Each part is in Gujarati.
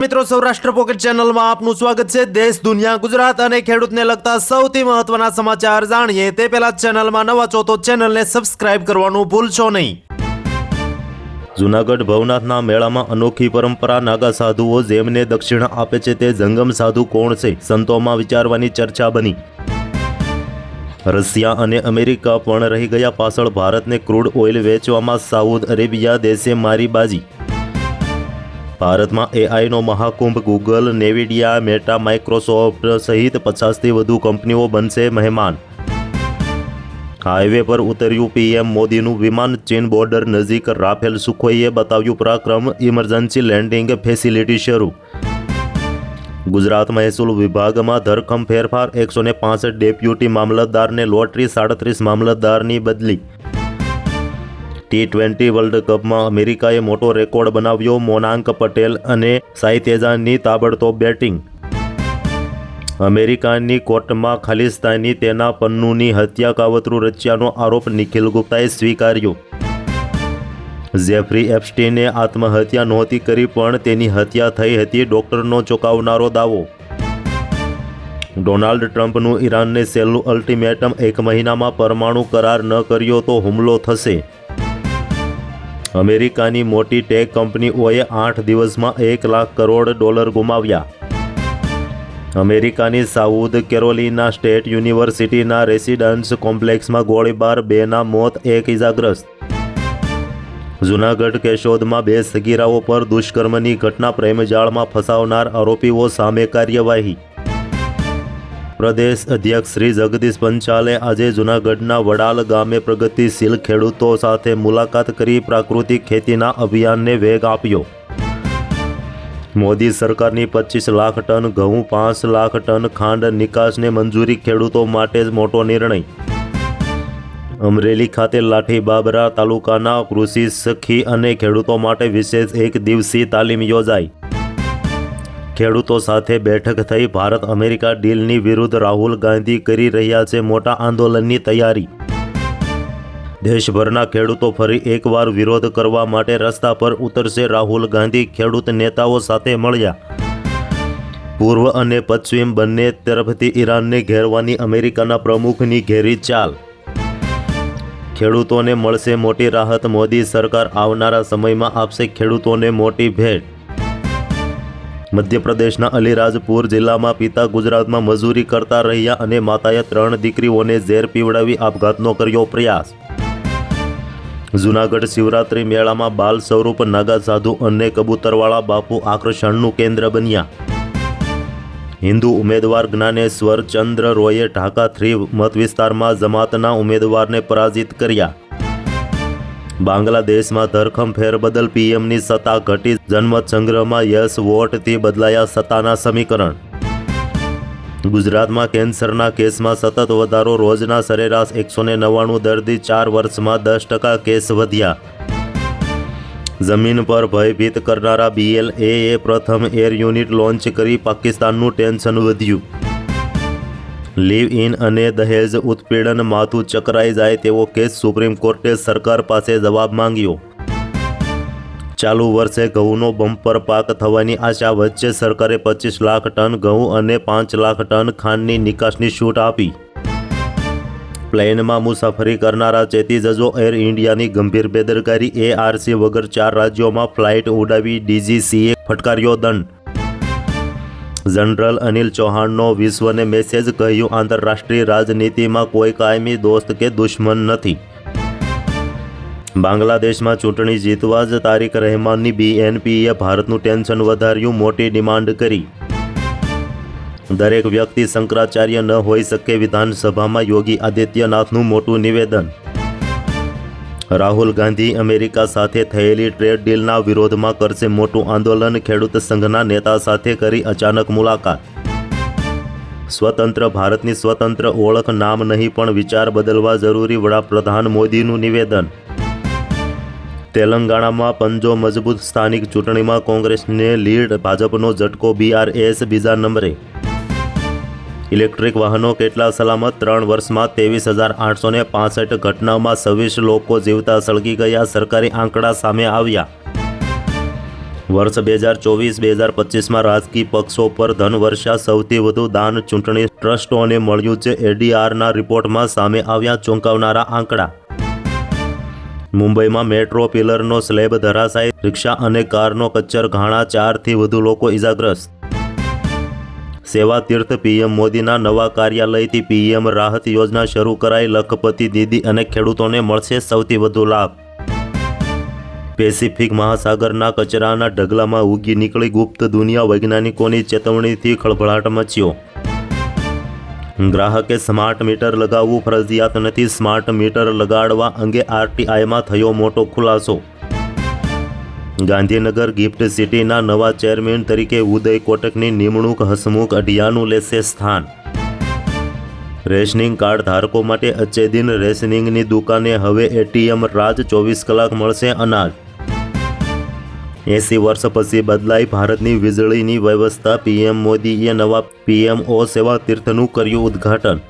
મિત્રો સૌરાષ્ટ્ર પોકેટ ચેનલમાં આપનું સ્વાગત છે। દેશ દુનિયા ગુજરાત અને ખેડૂતને લગતા સૌથી મહત્વના સમાચાર જાણીએ તે પહેલા ચેનલમાં નવા છો તો ચેનલને સબસ્ક્રાઇબ કરવાનું ભૂલશો નહીં। જૂનાગઢ ભવનાથના મેળામાં અનોખી પરંપરા નાગા સાધુઓ જેમને દક્ષિણ આપે છે તે જંગમ સાધુ કોણ છે? સંતોમાં વિચારવાની ચર્ચા બની। રશિયા અને અમેરિકા પણ રહી ગયા પાછળ, ભારતને ક્રૂડ ઓઇલ વેચવામાં સાઉદ અરેબિયા દેશે મારી બાજી। ભારતમાં એઆઈનો મહાકુંભ, ગૂગલ, નેવિડિયા, મેટા, માઇક્રોસોફ્ટ સહિત 50થી વધુ કંપનીઓ બનશે મહેમાન। હાઈવે પર ઉતર્યું પીએમ મોદીનું વિમાન, ચીન બોર્ડર નજીક રાફેલ સુખોઈએ બતાવ્યું પરાક્રમ, ઇમરજન્સી લેન્ડિંગ ફેસિલિટી શરૂ। ગુજરાત મહેસૂલ વિભાગમાં ધરખમ ફેરફાર, 165 ડેપ્યુટી મામલતદારને લોટરી, 37 મામલતદારની બદલી। T20 વર્લ્ડ કપમાં અમેરિકાએ મોટો રેકોર્ડ બનાવ્યો, મોનાંક પટેલ અને સાઈ તેજાની તાબડતોબ બેટિંગ। અમેરિકાની કોર્ટમાં ખાલિસ્તાની તેના પન્નુની હત્યા કાવતરું રચ્યાનો આરોપ નિખિલ ગુપ્તાએ સ્વીકાર્યો। જેફરી એપ્સ્ટીને આત્મહત્યા નહોતી કરી પણ તેની હત્યા થઈ હતી, ડોક્ટરનો ચોંકાવનારો દાવો। ડોનાલ્ડ ટ્રમ્પનું ઈરાનને છેલ્લું અલ્ટિમેટમ, 1 મહિનામાં પરમાણુ કરાર ન કર્યો તો હુમલો થશે। અમેરિકાની મોટી ટેક કંપનીઓએ 8 દિવસમાં $1 લાખ ગુમાવ્યા। અમેરિકાની સાઉથ કેરોલિના સ્ટેટ યુનિવર્સિટીના રેસિડન્સ કોમ્પ્લેક્સમાં ગોળીબાર, 2ના મોત, 1 ઇજાગ્રસ્ત। જૂનાગઢ કેશોદમાં 2 સગીરાઓ પર દુષ્કર્મની ઘટના, પ્રેમજાળમાં ફસાવનાર આરોપીઓ સામે કાર્યવાહી। પ્રદેશ અધ્યક્ષ શ્રી જગદીશ પંચાલે આજે જૂનાગઢના વડાલ ગામે પ્રગતિશીલ ખેડૂતો સાથે મુલાકાત કરી પ્રાકૃતિક ખેતીના અભિયાનને વેગ આપ્યો। મોદી સરકારની 25 લાખ ટન ઘઉં, 5 લાખ ટન ખાંડ નિકાસને મંજૂરી, ખેડૂતો માટે મોટો નિર્ણય। અમરેલી ખાતે લાઠી બાબરા તાલુકાના કૃષિ સખી અને ખેડૂતો માટે વિશેષ 1 દિવસીય તાલીમ યોજાઈ। ખેડૂતો સાથે બેઠક થઈ, ભારત અમેરિકા ડીલની વિરુદ્ધ રાહુલ ગાંધી કરી રહ્યા છે મોટા આંદોલનની તૈયારી। દેશભરના ખેડૂતો ફરી એકવાર વિરોધ કરવા માટે રસ્તા પર ઉતરશે, રાહુલ ગાંધી ખેડૂત નેતાઓ સાથે મળ્યા। પૂર્વ અને પશ્ચિમ બંને તરફથી ઈરાનને ઘેરવાની અમેરિકાના પ્રમુખની ઘેરી ચાલ। ખેડૂતોને મળશે મોટી રાહત, મોદી સરકાર આવનારા સમયમાં આપશે ખેડૂતોને મોટી ભેટ। મધ્યપ્રદેશના અલીરાજપુર જિલ્લામાં પિતા ગુજરાતમાં મજૂરી કરતા રહ્યા અને માતાએ 3 દીકરીઓને ઝેર પીવડાવી આપઘાતનો કર્યો પ્રયાસ। જૂનાગઢ શિવરાત્રી મેળામાં બાલ સ્વરૂપ નાગા સાધુ અને કબૂતરવાળા બાપુ આકર્ષણનું કેન્દ્ર બન્યા। હિન્દુ ઉમેદવાર જ્ઞાનેશ્વર ચંદ્ર રોયે ઢાકા 3 મત વિસ્તારમાં જમાતના ઉમેદવારને પરાજિત કર્યા। બાંગ્લાદેશમાં ધરખમ ફેરબદલ, પીએમની સત્તા ઘટી, જનમત સંગ્રહમાં યસ વોટથી બદલાયા સત્તાના સમીકરણ। ગુજરાતમાં કેન્સરના કેસમાં સતત વધારો, રોજના સરેરાશ 199 દર્દી, 4 વર્ષમાં 10% કેસ વધ્યા। જમીન પર ભયભીત કરનારા BLAએ પ્રથમ એર યુનિટ લોન્ચ કરી, પાકિસ્તાનનું ટેન્શન વધ્યું। લીવ ઇન અને દહેજ ઉત્પીડન, માથું ચકરાઈ જાય તેવો કેસ, સુપ્રીમ કોર્ટે સરકાર પાસે જવાબ માંગ્યો। ચાલુ વર્ષે ઘઉંનો બમ્પર પાક થવાની આશા વચ્ચે સરકારે 25 લાખ ટન ઘઉં અને 5 લાખ ટન ખાંડની નિકાસની છૂટ આપી। પ્લેનમાં મુસાફરી કરનારા ચેતી જજો, એર ઇન્ડિયાની ગંભીર બેદરકારી, ARC વગર 4 રાજ્યોમાં ફ્લાઇટ ઉડાવી, DGCએ ફટકાર્યો દંડ। જનરલ અનિલ ચૌહાણનો વિશ્વને મેસેજ, કહ્યું આંતરરાષ્ટ્રીય રાજનીતિમાં કોઈ કાયમી દોસ્ત કે દુશ્મન નથી। બાંગ્લાદેશમાં ચૂંટણી જીતવા જ તારિક રહેમાનની BNPએ ભારતનું ટેન્શન વધાર્યું, મોટી ડિમાન્ડ કરી। દરેક વ્યક્તિ શંકરાચાર્ય ન હોઈ શકે, વિધાનસભામાં યોગી આદિત્યનાથનું મોટું નિવેદન। રાહુલ ગાંધી અમેરિકા સાથે થયેલી ટ્રેડ ડીલના વિરોધમાં કરશે મોટું આંદોલન, ખેડૂત સંઘના નેતા સાથે કરી અચાનક મુલાકાત। સ્વતંત્ર ભારતની સ્વતંત્ર ઓળખ, નામ નહીં પણ વિચાર બદલવા જરૂરી, વડાપ્રધાન મોદીનું નિવેદન। તેલંગાણામાં પંજો મજબૂત, સ્થાનિક ચૂંટણીમાં કોંગ્રેસને લીડ, ભાજપનો ઝટકો, BRS બીજા નંબરે। ઇલેક્ટ્રિક વાહનો કેટલા સલામત? 3 વર્ષમાં 23,865 ઘટનામાં 26 લોકો જીવતા સળગી ગયા, સરકારી આંકડા સામે આવ્યા। વર્ષ 2024-2025માં રાજકીય પક્ષો પર ધનવર્ષા સૌથી વધુ દાન ચૂંટણી ટ્રસ્ટોને મળ્યું છે. એડીઆરના રિપોર્ટમાં સામે આવ્યા ચોંકાવનારા આંકડા. મુંબઈમાં મેટ્રો પિલરનો સ્લેબ ધરાશાયી, રિક્ષા અને કારનો કચ્ચર ઘાણા, 4થી વધુ લોકો ઇજાગ્રસ્ત. સેવા તીર્થ. પીએમ મોદીના નવા કાર્યાલયથી પીએમ રાહત યોજના શરૂ કરાઈ. લખપતિ દીદી અને ખેડૂતોને મળશે સૌથી વધુ લાભ. પેસિફિક મહાસાગરના કચરાના ઢગલામાં ઉગી નીકળી ગુપ્ત દુનિયા. વૈજ્ઞાનિકોની ચેતવણીથી ખળભળાટ મચ્યો. ગ્રાહકે સ્માર્ટ મીટર લગાવવું ફરજિયાત નથી. સ્માર્ટ મીટર લગાડવા અંગે આરટીઆઈમાં થયો મોટો ખુલાસો. ગાંધીનગર ગિફ્ટ સિટીના નવા ચેરમેન તરીકે ઉદય કોટકની નિમણૂક. હસમુખ અઢિયાનું લેશે સ્થાન. રેશનિંગ કાર્ડ ધારકો માટે અચ્ચે દિન. રેશનિંગની દુકાને હવે એટીએમ રાજ. 24 કલાક મળશે અનાજ. 80 વર્ષ પછી બદલાઈ ભારતની વીજળીની વ્યવસ્થા. પીએમ મોદીએ નવા પીએમઓ સેવા તીર્થનું કર્યું ઉદ્ઘાટન.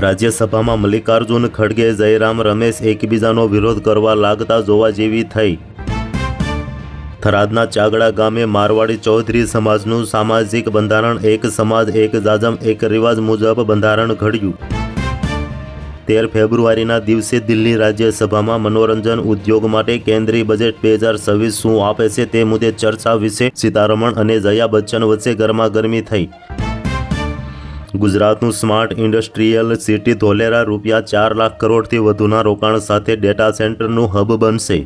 રાજ્યસભામાં મલ્લિકાર્જુન ખડગે, જયરામ રમેશ એકબીજાનો વિરોધ કરવા લાગતા જોવા જેવી થઈ. થરાદના ચાગડા ગામે મારવાડી ચૌધરી સમાજનું સામાજિક બંધારણ. એક સમાજ એક જાજમ એક રિવાજ મુજબ બંધારણ ઘડ્યું. 13 ફેબ્રુઆરીના દિવસે દિલ્હી રાજ્યસભામાં મનોરંજન ઉદ્યોગ માટે કેન્દ્રીય બજેટ 2026 શું આપે છે તે મુદ્દે ચર્ચા વિશે સીતારમણ અને જયા બચ્ચન વચ્ચે ગરમાગરમી થઈ. ગુજરાતનું smart industrial city Dholera ₹4 lakh કરોડથી વધુના રોકાણ સાથે ડેટા સેન્ટરનું હબ બનશે.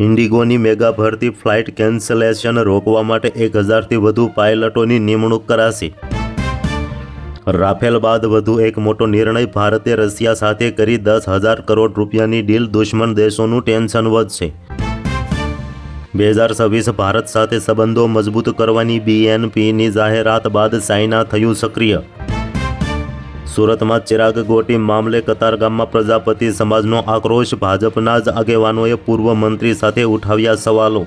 ઇન્ડિગોની મેગા ભરતી. ફ્લાઇટ કેન્સલેશન રોકવા માટે 1000થી વધુ પાયલટોની નિમણૂક કરાશે. રાફેલ બાદ વધુ એક મોટો નિર્ણય. ભારતે રશિયા સાથે કરી 10,000 કરોડ રૂપિયાની ડીલ. દુશ્મન દેશોનું ટેન્શન વધશે. 2026 ભારત સાથે સંબંધો મજબૂત કરવાની બીએનપીની જાહેરાત બાદ ચાઇના થયું સક્રિય. સુરતમાં ચિરાગ ગોટી મામલે કતારગામમાં પ્રજાપતિ સમાજનો આક્રોશ. ભાજપના જ આગેવાનોએ પૂર્વ મંત્રી સાથે ઉઠાવ્યા સવાલો.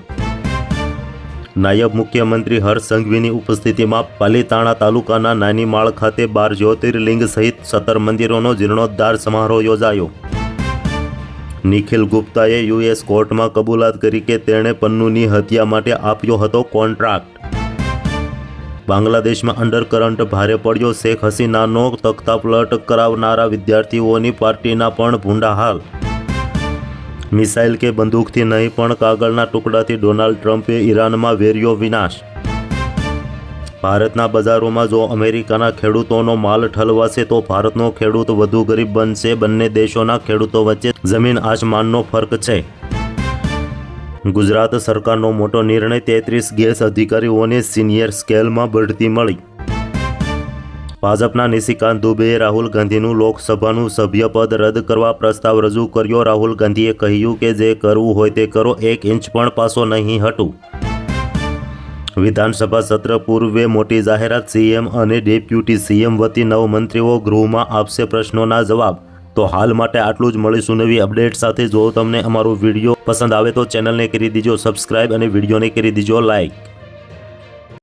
નાયબ મુખ્યમંત્રી હર્ષ સંઘવીની ઉપસ્થિતિમાં પાલીતાણા તાલુકાના નાનીમાળ ખાતે 12 જ્યોતિર્લિંગ સહિત 17 મંદિરોનો જીર્ણોદ્ધાર સમારોહ યોજાયો. નિખિલ ગુપ્તાએ યુએસ કોર્ટમાં કબૂલાત કરી કે તેણે પન્નુની હત્યા માટે આપ્યો હતો કોન્ટ્રાક્ટ. બાંગ્લાદેશમાં અંડરકરન્ટ ભારે પડ્યો. શેખ હસીનાનો તખ્તાપલટ કરાવનારા વિદ્યાર્થીઓની પાર્ટીના પણ ભૂંડા હાલ. મિસાઇલ કે બંદૂકથી નહીં પણ કાગળના ટુકડાથી ડોનાલ્ડ ટ્રમ્પે ઈરાનમાં વેર્યો વિનાશ. ભારતના બજારોમાં જો અમેરિકાના ખેડૂતોનો માલ ઠલવાશે તો ભારતનો ખેડૂત વધુ ગરીબ બનશે. બંને દેશોના ખેડૂતો વચ્ચે જમીન આસમાનનો ફરક છે. ગુજરાત સરકારનો મોટો નિર્ણય. 33 ગેસ અધિકારીઓને સિનિયર સ્કેલમાં બઢતી મળી. ભાજપના નિશિકાંત દુબેએ રાહુલ ગાંધીનું લોકસભાનું સભ્યપદ રદ કરવા પ્રસ્તાવ રજૂ કર્યો. રાહુલ ગાંધીએ કહ્યું કે જે કરવું હોય તે કરો, 1 ઇંચ પણ પાછો નહીં હટું. વિધાનસભા સત્ર પૂર્વે મોટી જાહેરાત. સીએમ અને ડેપ્યુટી સીએમ વતી 9 મંત્રીઓ ગૃહમાં આપશે પ્રશ્નોના જવાબ. તો હાલ માટે આટલું જ. મળીશું નવી અપડેટ સાથે. જો તમને અમારો વિડીયો પસંદ આવે તો ચેનલને કરી દીજો સબસ્ક્રાઇબ અને વિડીયોને કરી દીજો લાઇક.